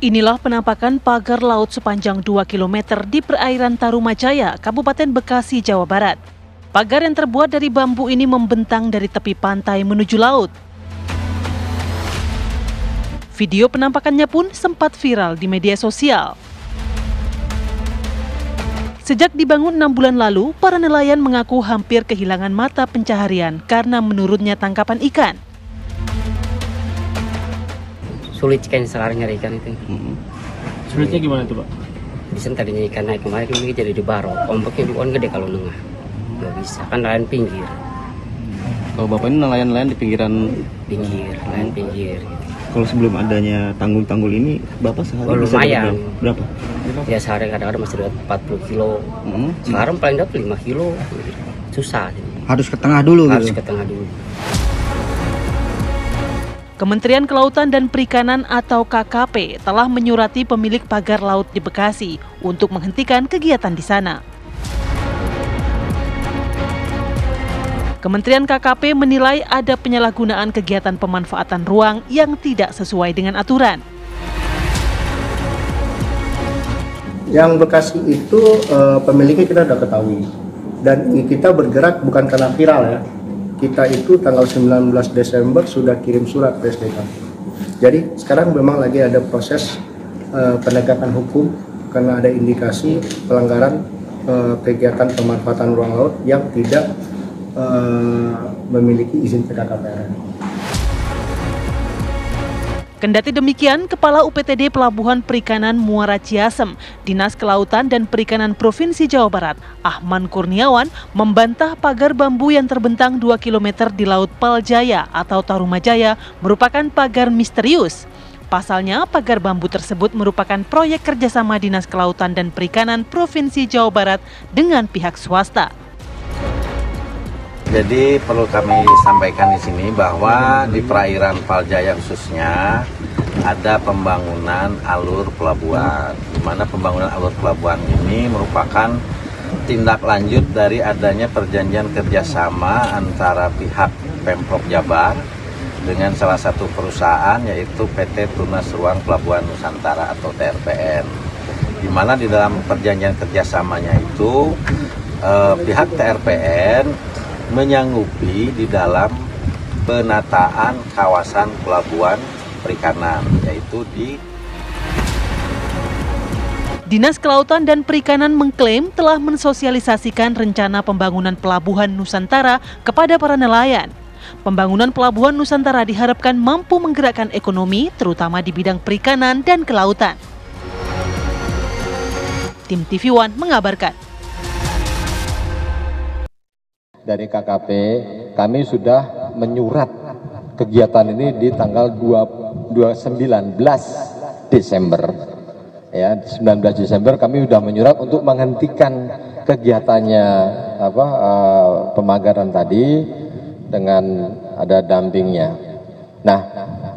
Inilah penampakan pagar laut sepanjang 2 km di perairan Tarumajaya, Kabupaten Bekasi, Jawa Barat. Pagar yang terbuat dari bambu ini membentang dari tepi pantai menuju laut. Video penampakannya pun sempat viral di media sosial. Sejak dibangun 6 bulan lalu, para nelayan mengaku hampir kehilangan mata pencaharian karena menurunnya tangkapan ikan. Sulit kan sekarang nyari ikan itu. Sulitnya gimana tuh, Pak? Bisa tadinya ikan naik kemarin ini jadi di baro, ombaknya juga gede kalau nengah. Nggak bisa, kan nelayan pinggir. Kalau Bapak ini nelayan-nelayan di pinggiran? Pinggir, nelayan pinggir. Gitu. Kalau sebelum adanya tanggul-tanggul ini, Bapak sehari bisa lumayan. Berapa? Ya sehari kadang-kadang masih dapat 40 kilo. Sekarang paling dapat 5 kilo. Susah. Harus ke tengah dulu Harus gitu? ke tengah dulu. Kementerian Kelautan dan Perikanan atau KKP telah menyurati pemilik pagar laut di Bekasi untuk menghentikan kegiatan di sana. Kementerian KKP menilai ada penyalahgunaan kegiatan pemanfaatan ruang yang tidak sesuai dengan aturan. Yang Bekasi itu pemiliknya kita sudah ketahui, dan kita bergerak bukan karena viral ya. Kita itu tanggal 19 Desember sudah kirim surat ke SDK. Jadi sekarang memang lagi ada proses penegakan hukum karena ada indikasi pelanggaran kegiatan pemanfaatan ruang laut yang tidak memiliki izin PKKPR. Kendati demikian, Kepala UPTD Pelabuhan Perikanan Muara Ciasem, Dinas Kelautan dan Perikanan Provinsi Jawa Barat, Ahman Kurniawan, membantah pagar bambu yang terbentang 2 km di Laut Paljaya atau Tarumajaya merupakan pagar misterius. Pasalnya, pagar bambu tersebut merupakan proyek kerjasama Dinas Kelautan dan Perikanan Provinsi Jawa Barat dengan pihak swasta. Jadi perlu kami sampaikan di sini bahwa di perairan Paljaya khususnya ada pembangunan alur pelabuhan, di mana pembangunan alur pelabuhan ini merupakan tindak lanjut dari adanya perjanjian kerjasama antara pihak Pemprov Jabar dengan salah satu perusahaan yaitu PT Tunas Ruang Pelabuhan Nusantara atau TRPN, di mana di dalam perjanjian kerjasamanya itu pihak TRPN menyanggupi di dalam penataan kawasan pelabuhan perikanan, yaitu di Dinas Kelautan dan Perikanan mengklaim telah mensosialisasikan rencana pembangunan pelabuhan Nusantara kepada para nelayan. Pembangunan pelabuhan Nusantara diharapkan mampu menggerakkan ekonomi, terutama di bidang perikanan dan kelautan. Tim TV One mengabarkan. Dari KKP, kami sudah menyurat kegiatan ini di tanggal 19 Desember. Ya, 19 Desember kami sudah menyurat untuk menghentikan kegiatannya pemagaran tadi dengan ada dampingnya. Nah,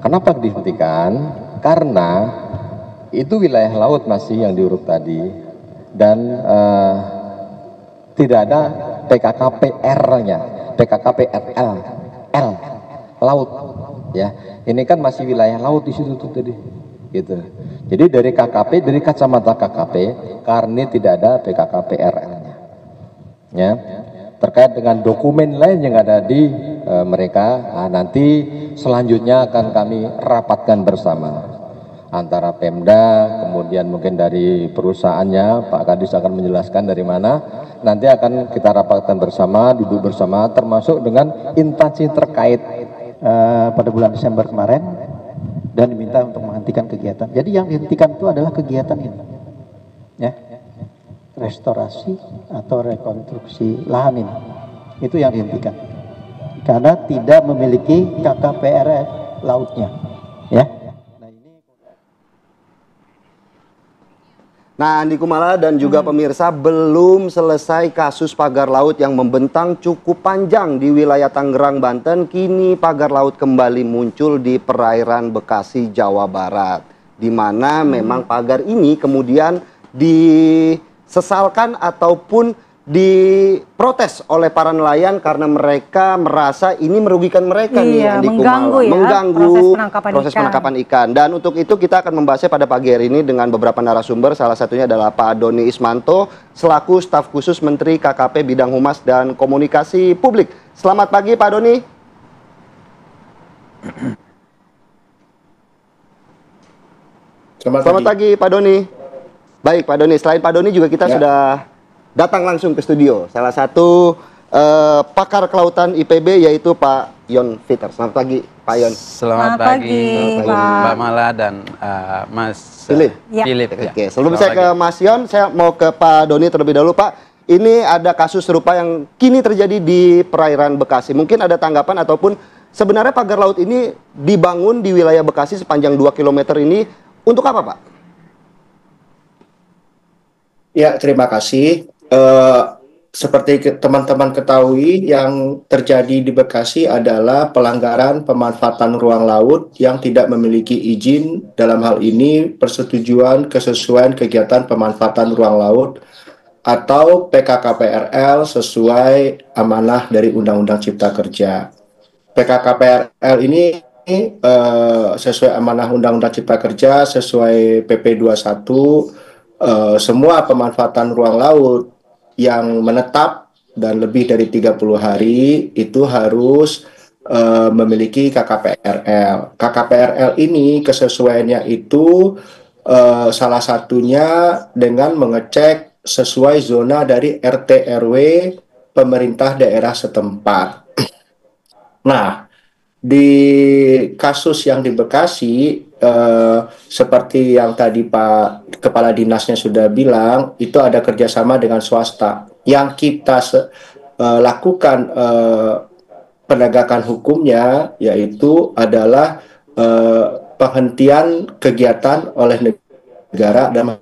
kenapa dihentikan? Karena itu wilayah laut masih yang diuruk tadi dan tidak ada PKKPR-nya, PKKPRL, L, laut, ya. Ini kan masih wilayah laut di situ tuh tadi, gitu. Jadi dari KKP, dari kacamata KKP, karena tidak ada PKKPRL-nya, ya. Terkait dengan dokumen lain yang ada di mereka, nanti selanjutnya akan kami rapatkan bersama antara Pemda, kemudian mungkin dari perusahaannya, Pak Kadis akan menjelaskan dari mana. Nanti akan kita rapatkan bersama, duduk bersama, termasuk dengan instansi terkait pada bulan Desember kemarin, dan diminta untuk menghentikan kegiatan. Jadi yang dihentikan itu adalah kegiatan ini, ya, restorasi atau rekonstruksi lahan ini, itu yang dihentikan, karena tidak memiliki KKPR lautnya, ya. Nah, Andi Kumala dan juga pemirsa, belum selesai kasus pagar laut yang membentang cukup panjang di wilayah Tangerang, Banten. Kini pagar laut kembali muncul di perairan Bekasi, Jawa Barat, di mana memang pagar ini kemudian disesalkan ataupun diprotes oleh para nelayan karena mereka merasa ini merugikan mereka nih, Andi mengganggu Kumala, mengganggu proses penangkapan ikan. Dan untuk itu kita akan membahasnya pada pagi hari ini dengan beberapa narasumber. Salah satunya adalah Pak Doni Ismanto selaku staf khusus Menteri KKP Bidang Humas dan Komunikasi Publik. Selamat pagi Pak Doni. Selamat pagi Pak Doni. Baik Pak Doni, selain Pak Doni juga kita sudah datang langsung ke studio. Salah satu pakar kelautan IPB yaitu Pak Yon Fiter. Selamat pagi Pak Yon. Selamat pagi Mbak Mala dan Mas Philip. Oke, sebelum saya ke Mas Yon, saya mau ke Pak Doni terlebih dahulu Pak. Ini ada kasus serupa yang kini terjadi di perairan Bekasi. Mungkin ada tanggapan ataupun sebenarnya pagar laut ini dibangun di wilayah Bekasi sepanjang 2 km ini untuk apa Pak? Ya, terima kasih. Seperti teman-teman ketahui, yang terjadi di Bekasi adalah pelanggaran pemanfaatan ruang laut yang tidak memiliki izin, dalam hal ini persetujuan kesesuaian kegiatan pemanfaatan ruang laut atau PKKPRL sesuai amanah dari Undang-Undang Cipta Kerja. PKKPRL ini sesuai amanah Undang-Undang Cipta Kerja, sesuai PP 21, semua pemanfaatan ruang laut yang menetap dan lebih dari 30 hari itu harus memiliki KKPRL. KKPRL ini kesesuaiannya itu salah satunya dengan mengecek sesuai zona dari RT RW pemerintah daerah setempat. Nah, di kasus yang di Bekasi, seperti yang tadi Pak Kepala Dinasnya sudah bilang, itu ada kerjasama dengan swasta. Yang kita lakukan penegakan hukumnya, yaitu adalah penghentian kegiatan oleh negara dan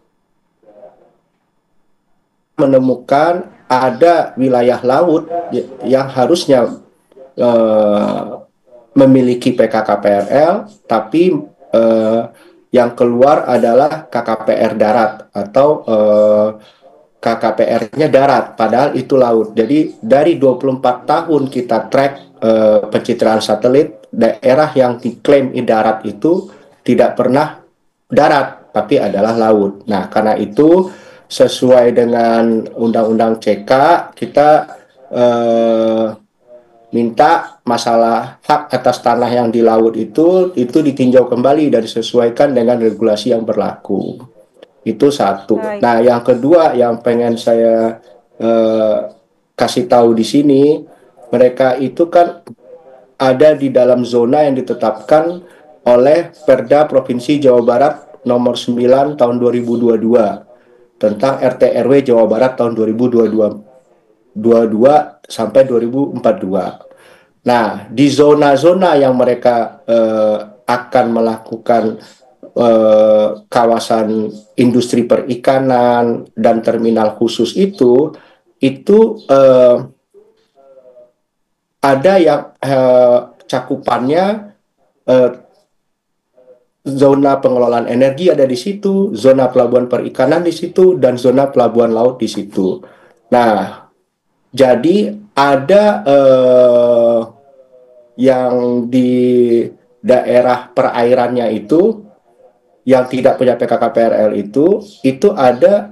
menemukan ada wilayah laut yang harusnya memiliki PKKPRL, tapi yang keluar adalah KKPR darat atau KKPR-nya darat, padahal itu laut. Jadi dari 24 tahun kita track pencitraan satelit, daerah yang diklaim di darat itu tidak pernah darat, tapi adalah laut. Nah, karena itu sesuai dengan Undang-Undang CK, kita minta masalah hak atas tanah yang di laut itu ditinjau kembali dan disesuaikan dengan regulasi yang berlaku. Itu satu. Nah, yang kedua yang pengen saya kasih tahu di sini, mereka itu kan ada di dalam zona yang ditetapkan oleh Perda Provinsi Jawa Barat nomor 9 tahun 2022 tentang RT RW Jawa Barat tahun 2022 sampai 2042. Nah, di zona-zona yang mereka akan melakukan kawasan industri perikanan dan terminal khusus itu ada yang cakupannya zona pengelolaan energi ada di situ, zona pelabuhan perikanan di situ, dan zona pelabuhan laut di situ. Nah, jadi ada yang di daerah perairannya itu yang tidak punya PKKPRL itu ada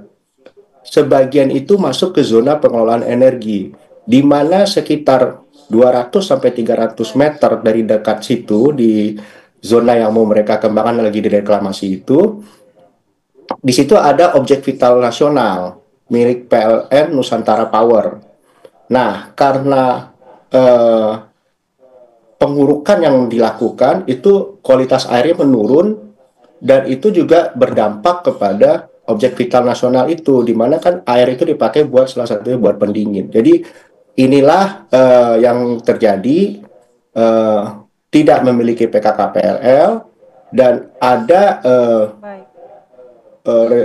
sebagian itu masuk ke zona pengelolaan energi, di mana sekitar 200 sampai 300 meter dari dekat situ di zona yang mau mereka kembangkan lagi di reklamasi itu, di situ ada objek vital nasional milik PLN Nusantara Power. Nah, karena pengurukan yang dilakukan itu kualitas airnya menurun dan itu juga berdampak kepada objek vital nasional itu, di mana kan air itu dipakai buat salah satunya buat pendingin. Jadi inilah yang terjadi, tidak memiliki PKKPRL dan ada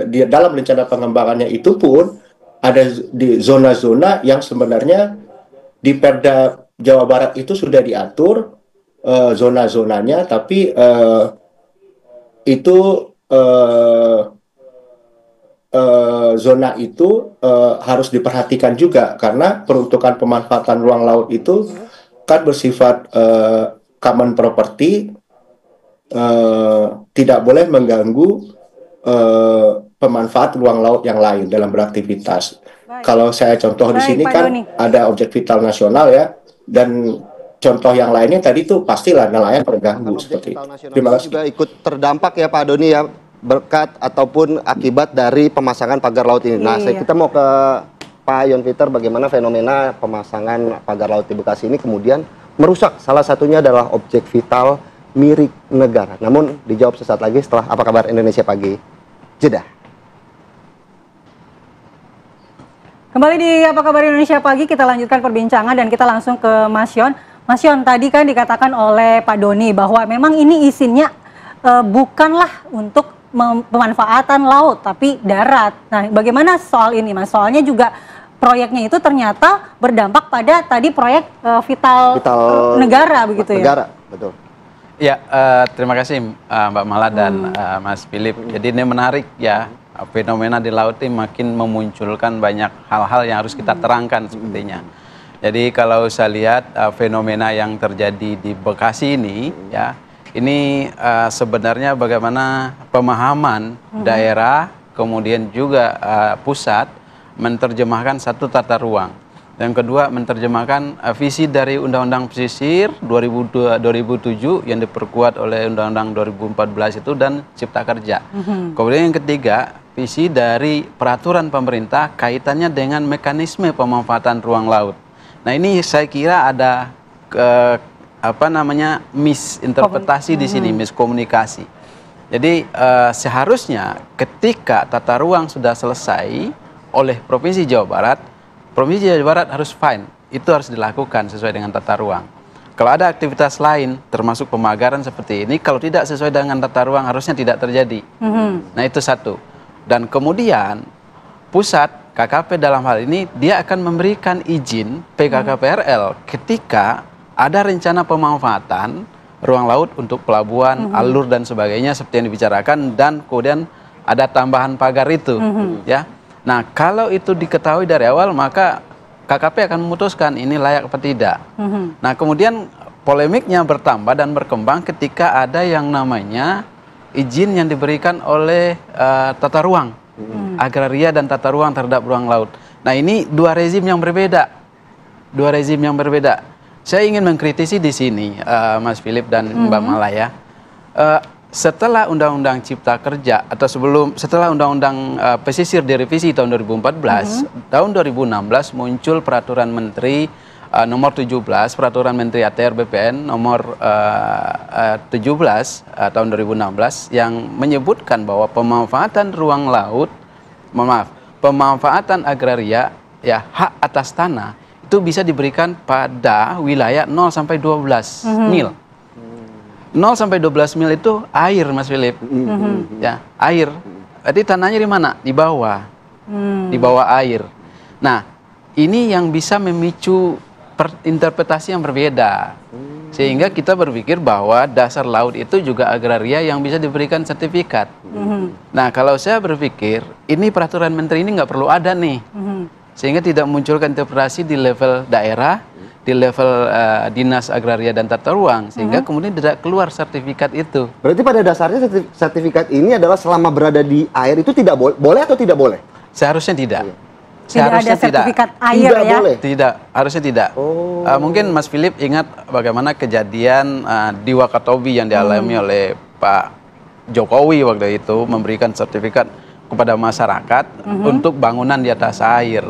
di dalam rencana pengembangannya itu pun ada di zona-zona yang sebenarnya di Perda Jawa Barat itu sudah diatur zona-zonanya, tapi itu zona itu harus diperhatikan juga, karena peruntukan pemanfaatan ruang laut itu kan bersifat common property, tidak boleh mengganggu pemanfaat ruang laut yang lain dalam beraktivitas. Kalau saya contoh di sini kan ada objek vital nasional ya, dan contoh yang lainnya tadi tuh pastilah nelayan terganggu seperti itu. Terima kasih. Juga ikut terdampak ya Pak Doni ya, berkat ataupun akibat dari pemasangan pagar laut ini. Nah, kita mau ke Pak Yon Peter, bagaimana fenomena pemasangan pagar laut di Bekasi ini kemudian merusak salah satunya adalah objek vital milik negara. Namun dijawab sesaat lagi setelah Apa Kabar Indonesia Pagi jeda. Kembali di Apa Kabar Indonesia Pagi, kita lanjutkan perbincangan dan kita langsung ke Mas Yon. Mas Yon, tadi kan dikatakan oleh Pak Doni bahwa memang ini izinnya bukanlah untuk pemanfaatan laut, tapi darat. Nah, bagaimana soal ini, Mas? Soalnya juga proyeknya itu ternyata berdampak pada tadi proyek vital negara, begitu ya? Negara, betul. Ya, terima kasih Mbak Mala dan Mas Philip. Jadi ini menarik ya, fenomena di laut ini makin memunculkan banyak hal-hal yang harus kita terangkan sepertinya. Jadi kalau saya lihat fenomena yang terjadi di Bekasi ini, ya, ini sebenarnya bagaimana pemahaman daerah, kemudian juga pusat menerjemahkan satu tata ruang. Yang kedua, menerjemahkan visi dari Undang-Undang Pesisir 2007 yang diperkuat oleh Undang-Undang 2014 itu dan Cipta Kerja. Kemudian yang ketiga, visi dari peraturan pemerintah kaitannya dengan mekanisme pemanfaatan ruang laut. Nah, ini saya kira ada misinterpretasi di sini, miskomunikasi. Jadi seharusnya ketika tata ruang sudah selesai oleh Provinsi Jawa Barat harus fine, itu harus dilakukan sesuai dengan tata ruang. Kalau ada aktivitas lain, termasuk pemagaran seperti ini, kalau tidak sesuai dengan tata ruang harusnya tidak terjadi. Nah, itu satu. Dan kemudian pusat KKP dalam hal ini dia akan memberikan izin PKKPRL ketika ada rencana pemanfaatan ruang laut untuk pelabuhan, alur dan sebagainya seperti yang dibicarakan, dan kemudian ada tambahan pagar itu, ya. Nah, kalau itu diketahui dari awal, maka KKP akan memutuskan ini layak atau tidak. Nah, kemudian polemiknya bertambah dan berkembang ketika ada yang namanya izin yang diberikan oleh tata ruang, agraria dan tata ruang terhadap ruang laut. Nah, ini dua rezim yang berbeda. Saya ingin mengkritisi di sini, Mas Philip dan Mbak Mala ya. Setelah Undang-Undang Cipta Kerja atau setelah Undang-Undang Pesisir direvisi tahun 2014, tahun 2016 muncul Peraturan Menteri nomor 17, Peraturan Menteri ATR BPN nomor 17 tahun 2016 yang menyebutkan bahwa pemanfaatan ruang laut, pemanfaatan agraria, ya, hak atas tanah itu bisa diberikan pada wilayah 0 sampai 12 mil. 0 sampai 12 mil itu air, Mas Philip. Ya, air. Jadi tanahnya di mana? Di bawah. Di bawah air. Nah, ini yang bisa memicu interpretasi yang berbeda. Sehingga kita berpikir bahwa dasar laut itu juga agraria yang bisa diberikan sertifikat. Nah, kalau saya berpikir ini peraturan menteri ini nggak perlu ada nih. Sehingga tidak munculkan interpretasi di level daerah, di level dinas agraria dan tata ruang, sehingga kemudian tidak keluar sertifikat itu. Berarti pada dasarnya sertifikat ini adalah selama berada di air itu tidak boleh atau tidak boleh? Seharusnya tidak. Seharusnya ada sertifikat air tidak ya? Boleh. Tidak, harusnya tidak. Mungkin Mas Philip ingat bagaimana kejadian di Wakatobi yang dialami oleh Pak Jokowi waktu itu, memberikan sertifikat kepada masyarakat untuk bangunan di atas air.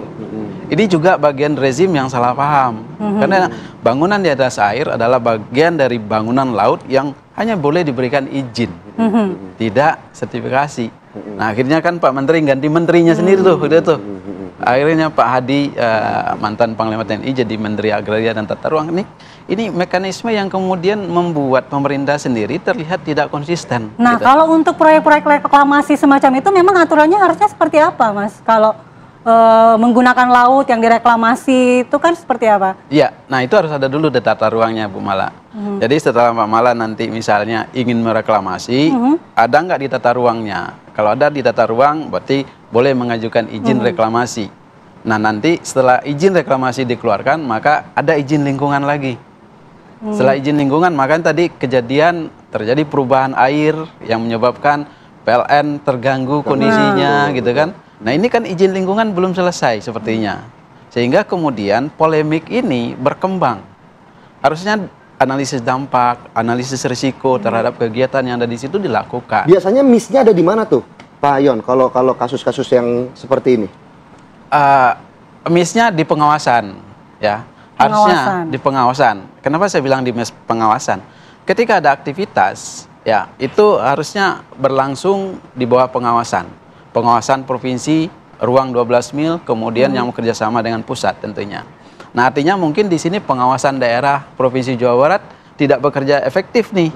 Ini juga bagian rezim yang salah paham. Karena bangunan di atas air adalah bagian dari bangunan laut yang hanya boleh diberikan izin, tidak sertifikasi. Nah, akhirnya kan Pak Menteri ganti menterinya sendiri tuh, udah tuh. Akhirnya Pak Hadi, mantan Panglima TNI, jadi Menteri Agraria dan Tata Ruang. Ini mekanisme yang kemudian membuat pemerintah sendiri terlihat tidak konsisten. Nah, gitu. kalau untuk proyek-proyek reklamasi semacam itu memang aturannya harusnya seperti apa, Mas? Kalau menggunakan laut yang direklamasi itu kan seperti apa? Iya, nah itu harus ada dulu di tata ruangnya Bu Mala. Jadi setelah Pak Mala nanti misalnya ingin mereklamasi, ada nggak di tata ruangnya? Kalau ada di tata ruang, berarti boleh mengajukan izin reklamasi. Nah nanti setelah izin reklamasi dikeluarkan, maka ada izin lingkungan lagi. Setelah izin lingkungan, maka tadi kejadian terjadi perubahan air yang menyebabkan PLN terganggu kondisinya gitu kan. Nah ini kan izin lingkungan belum selesai sepertinya. Sehingga kemudian polemik ini berkembang. Harusnya analisis dampak, analisis risiko terhadap kegiatan yang ada di situ dilakukan. Biasanya miss-nya ada di mana tuh, Pak Yon, kalau kasus-kasus yang seperti ini? Miss-nya di pengawasan, ya. Harusnya di pengawasan. Kenapa saya bilang di pengawasan? Ketika ada aktivitas, ya itu harusnya berlangsung di bawah pengawasan. Pengawasan provinsi, ruang 12 mil, kemudian yang bekerja sama dengan pusat tentunya. Nah artinya mungkin di sini pengawasan daerah Provinsi Jawa Barat tidak bekerja efektif nih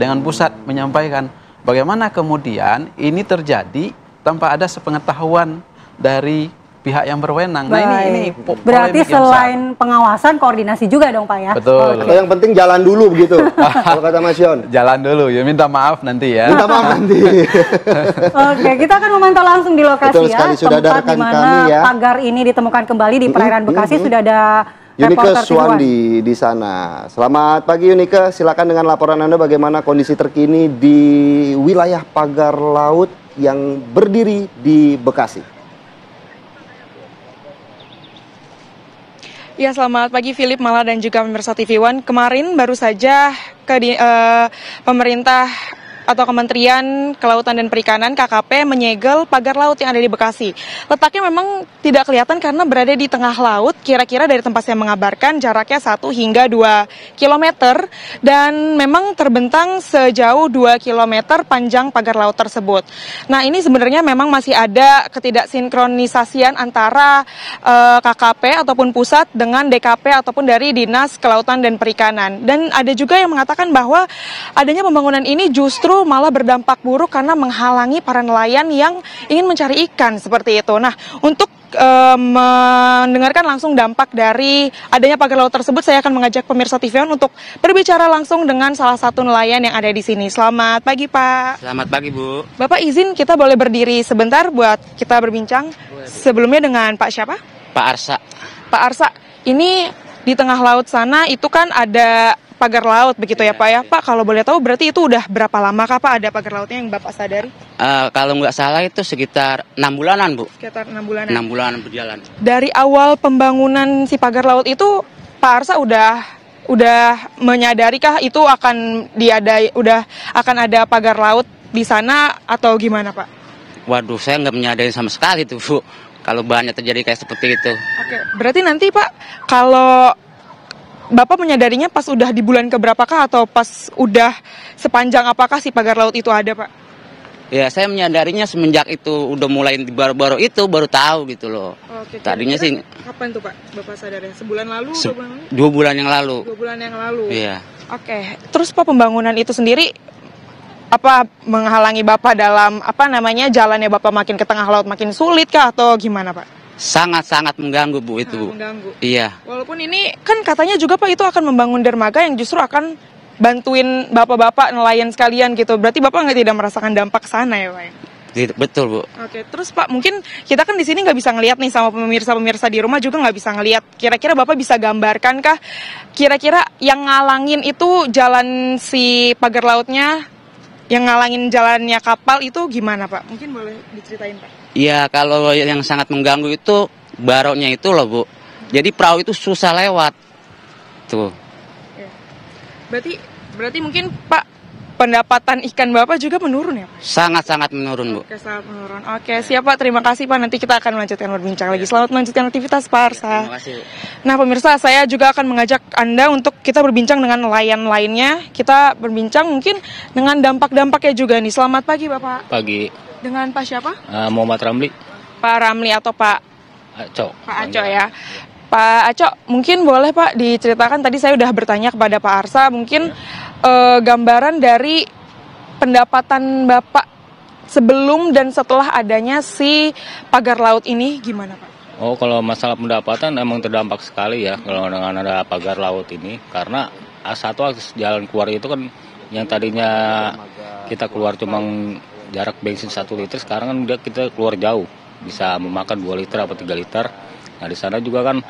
dengan pusat menyampaikan bagaimana kemudian ini terjadi tanpa ada sepengetahuan dari pihak yang berwenang. Nah ini berarti selain pengawasan koordinasi juga dong Pak ya. Betul. Atau yang penting jalan dulu begitu. Kalau kata Mas Yon. Jalan dulu ya, minta maaf nanti ya. Minta maaf nanti. Oke, kita akan memantau langsung di lokasi. Betul sekali, sudah ada tempat rekan di mana kami ya. pagar ini ditemukan kembali di perairan Bekasi. Sudah ada Yunike Suwandi di sana. Selamat pagi Yunike, silakan dengan laporan Anda bagaimana kondisi terkini di wilayah pagar laut yang berdiri di Bekasi. Ya, selamat pagi Philip, Mala dan juga pemirsa TV One. Kemarin baru saja pemerintah atau Kementerian Kelautan dan Perikanan KKP menyegel pagar laut yang ada di Bekasi. Letaknya memang tidak kelihatan karena berada di tengah laut, kira-kira dari tempat saya mengabarkan jaraknya 1 hingga 2 km dan memang terbentang sejauh 2 km panjang pagar laut tersebut. Nah ini sebenarnya memang masih ada ketidaksinkronisasian antara KKP ataupun pusat dengan DKP ataupun dari Dinas Kelautan dan Perikanan. Dan ada juga yang mengatakan bahwa adanya pembangunan ini justru malah berdampak buruk karena menghalangi para nelayan yang ingin mencari ikan seperti itu. Nah, untuk mendengarkan langsung dampak dari adanya pagar laut tersebut, saya akan mengajak pemirsa TV One untuk berbicara langsung dengan salah satu nelayan yang ada di sini. Selamat pagi, Pak. Selamat pagi, Bu. Bapak izin kita boleh berdiri sebentar buat kita berbincang. Sebelumnya dengan Pak siapa? Pak Arsa. Pak Arsa, ini di tengah laut sana itu kan ada pagar laut begitu ya Pak ya. Pak kalau boleh tahu berarti itu udah berapa lama Kak Pak ada pagar lautnya yang Bapak sadari? Kalau nggak salah itu sekitar 6 bulanan Bu. Sekitar 6 bulanan? 6 bulanan berjalan. Dari awal pembangunan si pagar laut itu Pak Arsa udah menyadarikah itu akan akan ada pagar laut di sana atau gimana Pak? Waduh saya nggak menyadari sama sekali tuh Bu. Kalau banyak terjadi kayak seperti itu. Oke, berarti nanti Pak kalau Bapak menyadarinya pas udah di bulan keberapakah atau pas udah sepanjang apakah si pagar laut itu ada Pak? Ya saya menyadarinya semenjak itu udah mulai baru-baru itu baru tahu gitu loh. Oke, tadinya sih. Kapan tuh Pak Bapak sadarnya? Sebulan lalu? 2 bulan yang lalu. 2 bulan yang lalu. Iya. Oke, terus Pak pembangunan itu sendiri apa menghalangi Bapak dalam jalannya Bapak makin ke tengah laut makin sulit kah atau gimana Pak? Sangat-sangat mengganggu Bu itu Bu. Mengganggu. Iya. Walaupun ini kan katanya juga Pak itu akan membangun dermaga yang justru akan bantuin bapak-bapak nelayan sekalian gitu. Berarti Bapak tidak merasakan dampak sana ya Pak? Betul Bu. Oke, terus Pak mungkin kita kan di sini nggak bisa ngelihat nih sama pemirsa-pemirsa di rumah juga nggak bisa ngelihat. Kira-kira Bapak bisa gambarkan kah? Kira-kira yang ngalangin itu jalan si pagar lautnya, yang ngalangin jalannya kapal itu gimana Pak? Mungkin boleh diceritain Pak. Iya, kalau yang sangat mengganggu itu baroknya itu loh Bu. Jadi perahu itu susah lewat. Tuh. Berarti mungkin Pak pendapatan ikan Bapak juga menurun ya Pak? Sangat-sangat menurun Bu. Oke, sangat menurun. Oke, siap Pak. Terima kasih Pak. Nanti kita akan melanjutkan berbincang lagi. Selamat melanjutkan aktivitas Pak Arsa. Terima kasih. Nah pemirsa, saya juga akan mengajak Anda untuk kita berbincang dengan nelayan lainnya. Kita berbincang mungkin dengan dampak-dampaknya juga nih. Selamat pagi Bapak. Pagi. Dengan Pak siapa? Muhammad Ramli. Pak Ramli atau Pak Aco. Pak Aco ya. Pak Aco, mungkin boleh Pak diceritakan, tadi saya udah bertanya kepada Pak Arsa, mungkin gambaran dari pendapatan Bapak sebelum dan setelah adanya si pagar laut ini gimana Pak? Oh, kalau masalah pendapatan emang terdampak sekali ya kalau dengan ada pagar laut ini, karena satu akses jalan keluar itu kan yang tadinya kita keluar cuma jarak bensin 1 liter, sekarang kan kita keluar jauh, bisa memakan 2 liter atau 3 liter. Nah di sana juga kan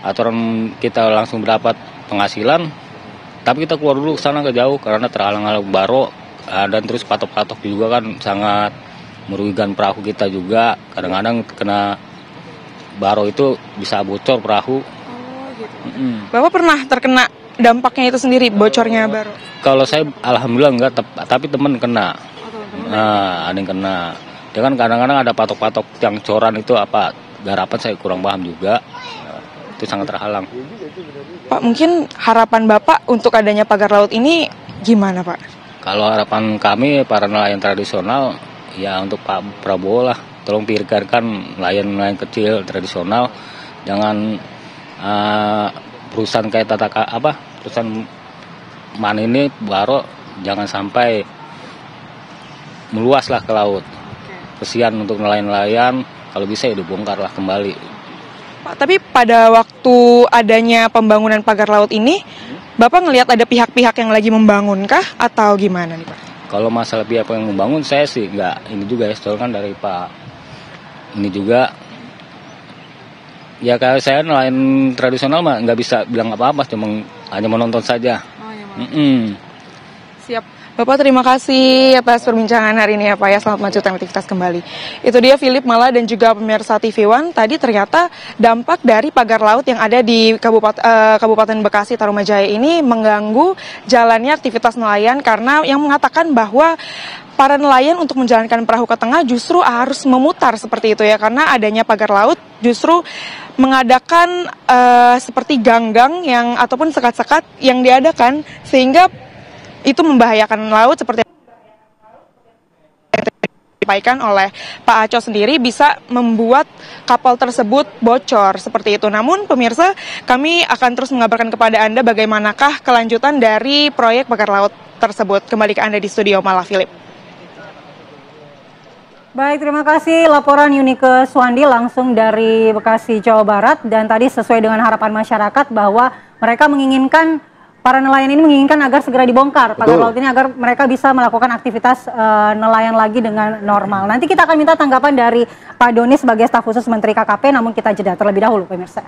aturan kita langsung mendapat penghasilan, tapi kita keluar dulu ke sana ke jauh karena terhalang-halang baro, dan terus patok-patok juga kan sangat merugikan perahu kita juga. Kadang-kadang kena baro itu bisa bocor perahu. Oh gitu. Bapak pernah terkena dampaknya itu sendiri, bocornya baro? Kalau saya alhamdulillah enggak, tapi teman kena. Nah, ada yang kena. Dia kan kadang-kadang ada patok-patok yang coran itu apa garapan, saya kurang paham juga. Itu sangat terhalang. Pak, mungkin harapan Bapak untuk adanya pagar laut ini gimana Pak? Kalau harapan kami para nelayan tradisional ya untuk Pak Prabowo lah, tolong pikirkan nelayan-nelayan kecil tradisional, jangan perusahaan kayak perusahaan mana ini baro jangan sampai meluaslah ke laut. Kesian untuk nelayan-nelayan, kalau bisa ya dibongkar lah kembali. Pak, tapi pada waktu adanya pembangunan pagar laut ini, Bapak ngelihat ada pihak-pihak yang lagi membangunkah atau gimana nih Pak? Kalau masalah pihak yang membangun, saya sih nggak ini juga ya, soalnya kan dari Pak ini juga. Ya kalau saya nelayan tradisional mah nggak bisa bilang apa-apa, cuma hanya menonton saja. Oh, ya, siap. Bapak terima kasih atas perbincangan hari ini ya Pak ya, selamat melanjutkan aktivitas kembali. Itu dia Philip Mala dan juga pemirsa TV One, tadi ternyata dampak dari pagar laut yang ada di Kabupaten Bekasi Tarumajaya ini mengganggu jalannya aktivitas nelayan, karena yang mengatakan bahwa para nelayan untuk menjalankan perahu ke tengah justru harus memutar seperti itu ya, karena adanya pagar laut justru mengadakan seperti ganggang yang ataupun sekat-sekat yang diadakan, sehingga itu membahayakan laut seperti yang disampaikan oleh Pak Aco sendiri, bisa membuat kapal tersebut bocor seperti itu. Namun pemirsa, kami akan terus mengabarkan kepada Anda bagaimanakah kelanjutan dari proyek pagar laut tersebut. Kembali ke Anda di studio Malah Philip. Baik, terima kasih laporan Yunike Suwandi langsung dari Bekasi, Jawa Barat. Dan tadi sesuai dengan harapan masyarakat bahwa mereka menginginkan, para nelayan ini menginginkan agar segera dibongkar pagar laut ini agar mereka bisa melakukan aktivitas nelayan lagi dengan normal. Nanti kita akan minta tanggapan dari Pak Doni sebagai staf khusus Menteri KKP, namun kita jeda terlebih dahulu pemirsa.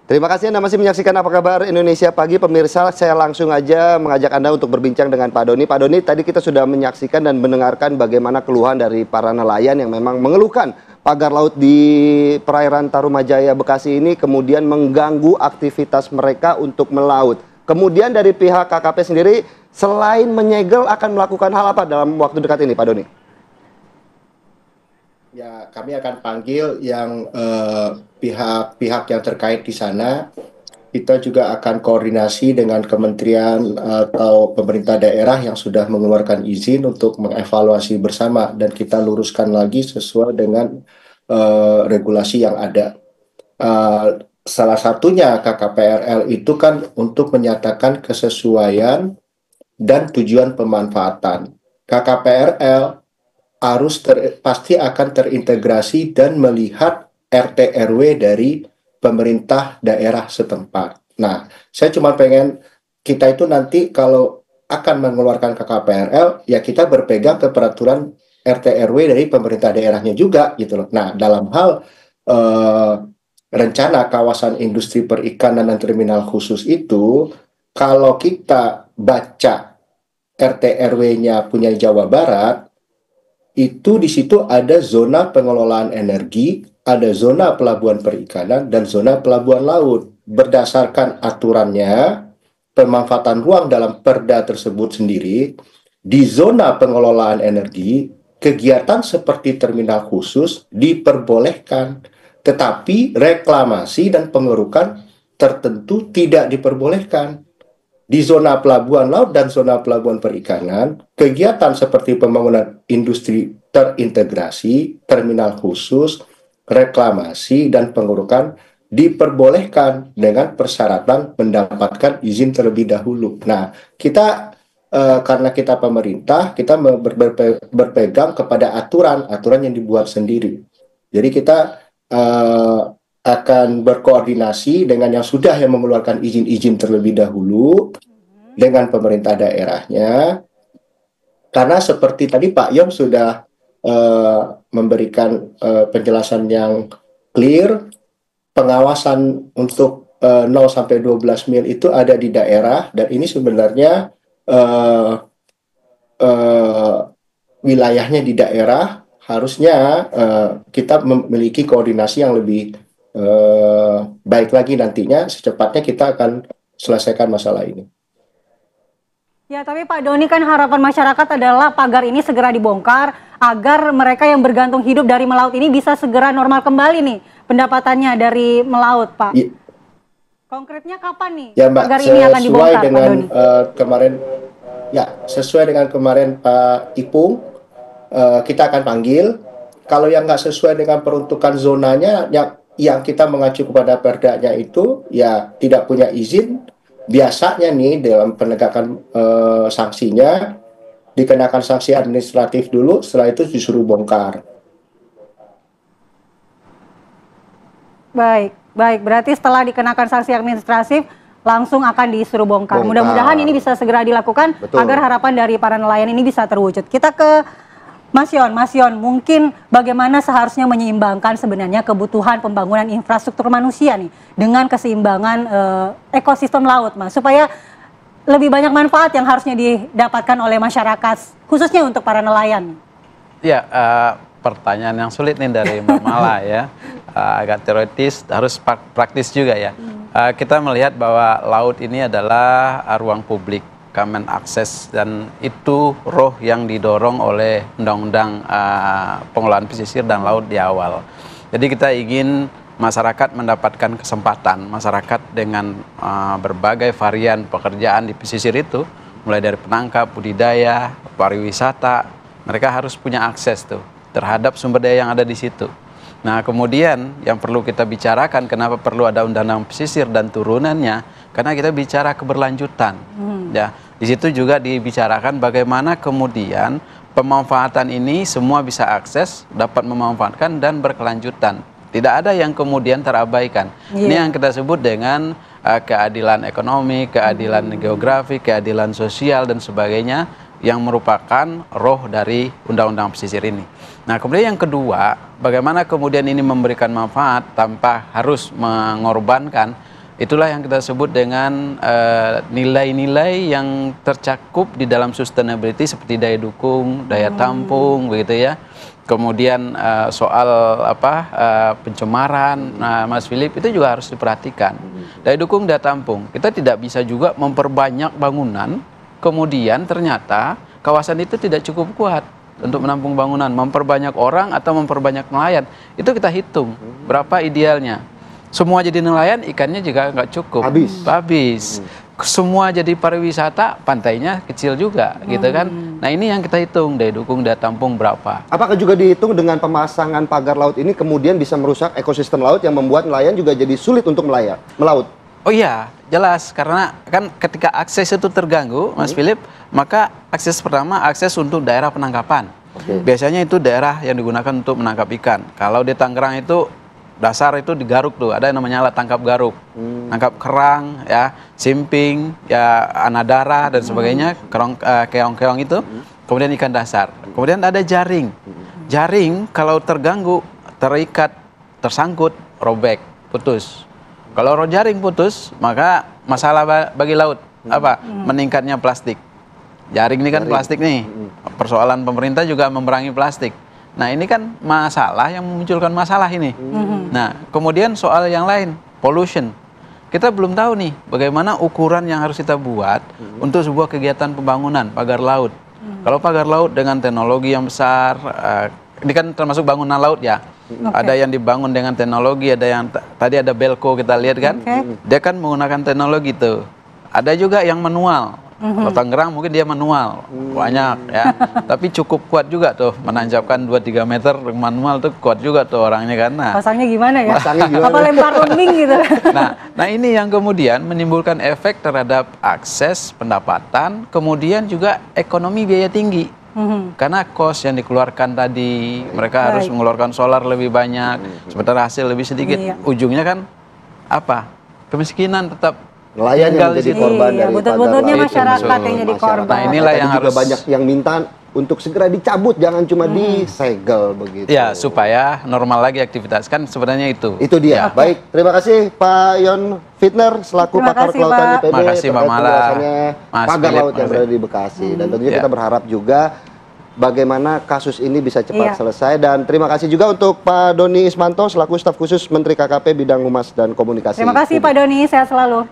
Terima kasih Anda masih menyaksikan Apa Kabar Indonesia Pagi. Pemirsa, saya langsung aja mengajak Anda untuk berbincang dengan Pak Doni. Pak Doni, tadi kita sudah menyaksikan dan mendengarkan bagaimana keluhan dari para nelayan yang memang mengeluhkan pagar laut di perairan Tarumajaya Bekasi ini kemudian mengganggu aktivitas mereka untuk melaut. Kemudian dari pihak KKP sendiri, selain menyegel, akan melakukan hal apa dalam waktu dekat ini, Pak Doni? Ya, kami akan panggil yang pihak-pihak yang terkait di sana. Kita juga akan koordinasi dengan kementerian atau pemerintah daerah yang sudah mengeluarkan izin untuk mengevaluasi bersama, dan kita luruskan lagi sesuai dengan regulasi yang ada. Salah satunya KKPRL itu kan untuk menyatakan kesesuaian dan tujuan pemanfaatan. KKPRL pasti akan terintegrasi dan melihat RT RW dari pemerintah daerah setempat. Nah, saya cuma pengen kita itu nanti kalau akan mengeluarkan KKPRL, ya kita berpegang ke peraturan RT RW dari pemerintah daerahnya juga gitu loh. Nah, dalam hal rencana kawasan industri perikanan dan terminal khusus itu, kalau kita baca RT RW-nya punya Jawa Barat, itu di situ ada zona pengelolaan energi, ada zona pelabuhan perikanan, dan zona pelabuhan laut. Berdasarkan aturannya, pemanfaatan ruang dalam perda tersebut sendiri, di zona pengelolaan energi, kegiatan seperti terminal khusus diperbolehkan, tetapi reklamasi dan pengerukan tertentu tidak diperbolehkan. Di zona pelabuhan laut dan zona pelabuhan perikanan, kegiatan seperti pembangunan industri terintegrasi, terminal khusus, reklamasi, dan pengurukan diperbolehkan dengan persyaratan mendapatkan izin terlebih dahulu. Nah, kita karena kita pemerintah, kita berpegang kepada aturan yang dibuat sendiri. Jadi kita akan berkoordinasi dengan yang sudah mengeluarkan izin-izin terlebih dahulu dengan pemerintah daerahnya. Karena seperti tadi Pak Yom sudah memberikan penjelasan yang clear, pengawasan untuk 0 sampai 12 mil itu ada di daerah, dan ini sebenarnya wilayahnya di daerah. Harusnya kita memiliki koordinasi yang lebih baik lagi nantinya. Secepatnya kita akan selesaikan masalah ini. Ya, tapi Pak Doni, kan harapan masyarakat adalah pagar ini segera dibongkar agar mereka yang bergantung hidup dari melaut ini bisa segera normal kembali nih pendapatannya dari melaut, Pak. Ya. Konkretnya kapan nih ya, Mbak, pagar ini akan dibongkar, dengan, Pak Doni? Kemarin, ya sesuai dengan kemarin Pak Ipung, kita akan panggil. Kalau yang nggak sesuai dengan peruntukan zonanya, yang kita mengacu kepada perdanya itu ya tidak punya izin, biasanya nih dalam penegakan sanksinya dikenakan sanksi administratif dulu, setelah itu disuruh bongkar. Baik, berarti setelah dikenakan sanksi administratif langsung akan disuruh bongkar. Mudah-mudahan ini bisa segera dilakukan. Betul. Agar harapan dari para nelayan ini bisa terwujud. Kita ke Mas Yon, mungkin bagaimana seharusnya menyeimbangkan sebenarnya kebutuhan pembangunan infrastruktur manusia nih dengan keseimbangan ekosistem laut, Mas, supaya lebih banyak manfaat yang harusnya didapatkan oleh masyarakat, khususnya untuk para nelayan. Ya, pertanyaan yang sulit nih dari Mbak Mala ya, agak teoritis, harus praktis juga ya. Kita melihat bahwa laut ini adalah ruang publik, common access, dan itu roh yang didorong oleh Undang-Undang Pengelolaan Pesisir dan Laut di awal. Jadi kita ingin masyarakat mendapatkan kesempatan, masyarakat dengan berbagai varian pekerjaan di pesisir itu, mulai dari penangkap, budidaya, pariwisata, mereka harus punya akses tuh terhadap sumber daya yang ada di situ. Nah, kemudian yang perlu kita bicarakan, kenapa perlu ada undang-undang pesisir dan turunannya, karena kita bicara keberlanjutan. Ya, di situ juga dibicarakan bagaimana kemudian pemanfaatan ini semua bisa akses, dapat memanfaatkan dan berkelanjutan. Tidak ada yang kemudian terabaikan. Ini yang kita sebut dengan keadilan ekonomi, keadilan geografi, keadilan sosial dan sebagainya, yang merupakan roh dari undang-undang pesisir ini. Nah, kemudian yang kedua, bagaimana kemudian ini memberikan manfaat tanpa harus mengorbankan. Itulah yang kita sebut dengan nilai-nilai yang tercakup di dalam sustainability, seperti daya dukung, daya tampung, begitu ya. Kemudian soal pencemaran, Mas Philip, itu juga harus diperhatikan. Daya dukung, daya tampung. Kita tidak bisa juga memperbanyak bangunan, kemudian ternyata kawasan itu tidak cukup kuat untuk menampung bangunan. Memperbanyak orang atau memperbanyak nelayan, itu kita hitung berapa idealnya. Semua jadi nelayan, ikannya juga nggak cukup, habis. Semua jadi pariwisata, pantainya kecil juga, gitu kan. Nah, ini yang kita hitung, daya dukung, daya tampung berapa. Apakah juga dihitung dengan pemasangan pagar laut ini kemudian bisa merusak ekosistem laut yang membuat nelayan juga jadi sulit untuk melaut? Oh iya, jelas, karena kan ketika akses itu terganggu, Mas Philip, maka akses pertama, akses untuk daerah penangkapan. Biasanya itu daerah yang digunakan untuk menangkap ikan. Kalau di Tangerang itu dasar itu di Garuk tuh, ada yang namanya alat tangkap garuk, tangkap kerang, ya, simping, ya, anadara dan sebagainya, keong-keong itu, kemudian ikan dasar. Kemudian ada jaring. Jaring kalau terganggu, terikat, tersangkut, robek, putus. Kalau jaring putus, maka masalah bagi laut apa? Meningkatnya plastik. Jaring ini kan plastik nih. Persoalan pemerintah juga memerangi plastik. Nah, ini kan masalah yang memunculkan masalah ini. Nah, kemudian soal yang lain, pollution. Kita belum tahu nih bagaimana ukuran yang harus kita buat untuk sebuah kegiatan pembangunan pagar laut. Kalau pagar laut dengan teknologi yang besar, ini kan termasuk bangunan laut ya. Ada yang dibangun dengan teknologi, ada yang tadi ada belko kita lihat kan. Dia kan menggunakan teknologi tuh. Ada juga yang manual, Kalau Tangerang mungkin dia manual, banyak ya. Tapi cukup kuat juga tuh, menancapkan 2-3 meter manual tuh kuat juga tuh orangnya kan. Nah, pasangnya gimana ya? Apa lempar lumbing gitu? Nah ini yang kemudian menimbulkan efek terhadap akses pendapatan, kemudian juga ekonomi biaya tinggi. Karena kos yang dikeluarkan tadi, mereka harus mengeluarkan solar lebih banyak, sementara hasil lebih sedikit. Ujungnya kan apa? Kemiskinan tetap. Nelayan yang menjadi korban dari betul-betulnya masyarakat yang jadi korban. Nah inilah yang harus banyak yang minta untuk segera dicabut, jangan cuma disegel begitu. Ya, supaya normal lagi aktivitas, kan sebenarnya itu. Itu dia. Baik, terima kasih Pak Yon Fitner selaku pakar kelautan IPB. Terima kasih Pak Mala, pagar laut yang berada di Bekasi. Dan tentunya kita berharap juga bagaimana kasus ini bisa cepat selesai. Dan terima kasih juga untuk Pak Doni Ismanto selaku staf khusus Menteri KKP bidang Humas dan Komunikasi. Terima kasih Pak Doni, sehat selalu.